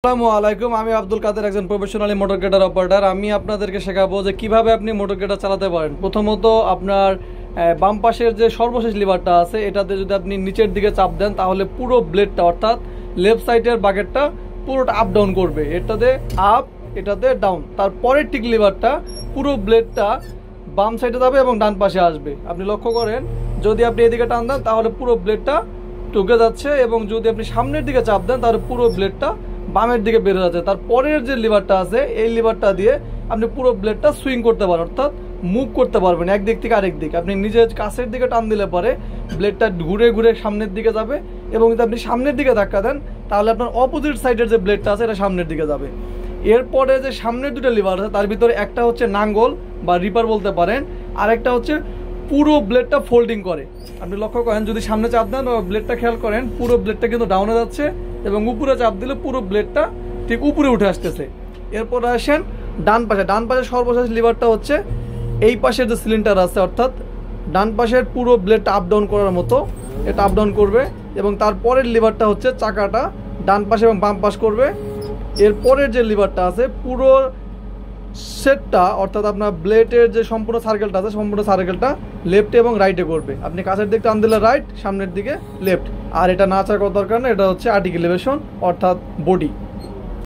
আসসালামু আলাইকুম। আমি আব্দুল কাদের, একজন প্রফেশনালি মোটর গ্রেডার অপারেটর। আমি আপনাদেরকে শেখাবো যে কিভাবে আপনি মোটর গ্রেডার চালাতে পারেন। প্রথমত আপনার বাম পাশের যে সর্বশেষ লিভারটা আছে এটাতে যদি আপনি নিচের দিকে চাপ দেন তাহলে পুরো ব্লেডটা অর্থাৎ লেফট সাইডের বাকেটটা পুরোটা আপ ডাউন করবে। এটাতে আপ, এটাতে ডাউন। তারপরের ঠিক লিভারটা পুরো ব্লেডটা বাম সাইডে যাবে এবং ডান পাশে আসবে। আপনি লক্ষ্য করেন, যদি আপনি এদিকে টান দেন তাহলে পুরো ব্লেডটা ঢুকে যাচ্ছে, এবং যদি আপনি সামনের দিকে চাপ দেন তাহলে পুরো ব্লেডটা বামের দিকে বের হয়ে যাচ্ছে। তারপরের যে লিভারটা আছে এই লিভারটা দিয়ে আপনি পুরো ব্লেডটা সুইং করতে পারেন, অর্থাৎ মুভ করতে পারবেন একদিক থেকে আরেক দিক। আপনি নিজের কাছের দিকে টান দিলে পরে ব্লেডটা ঘুরে ঘুরে সামনের দিকে যাবে, এবং যদি আপনি সামনের দিকে ধাক্কা দেন তাহলে আপনার অপোজিট সাইডের যে ব্লেডটা আছে এটা সামনের দিকে যাবে। এরপরে যে সামনের দুটো লিভার আছে তার ভিতরে একটা হচ্ছে নাঙ্গল বা রিপার বলতে পারেন, আর একটা হচ্ছে পুরো ব্লেডটা ফোল্ডিং করে। আপনি লক্ষ্য করেন, যদি সামনে চাপ দেন ব্লেডটা খেয়াল করেন পুরো ব্লেডটা কিন্তু ডাউনে যাচ্ছে, এবং উপরে চাপ দিলে পুরো ব্লেডটা ঠিক উপরে উঠে আসতেছে। এরপর আসেন ডান পাশে। ডান পাশের সর্বশেষ লিভারটা হচ্ছে এই পাশের যে সিলিন্ডার আছে, অর্থাৎ ডান পাশের পুরো ব্লেডটা আপ ডাউন করার মতো এটা আপ ডাউন করবে, এবং তারপরের লিভারটা হচ্ছে চাকাটা ডান পাশে এবং বাম পাশ করবে। এরপরের যে লিভারটা আছে পুরো সেটটা, অর্থাৎ আপনার ব্লেডের যে সম্পূর্ণ সার্কেলটা আছে সম্পূর্ণ সার্কেলটা লেফটে এবং রাইটে করবে। আপনি কাছের দিকে টান দিলে রাইট, সামনের দিকে লেফট। আর এটা না চাকার দরকার না, এটা হচ্ছে আর্টিকুলেশন অর্থাৎ বডি।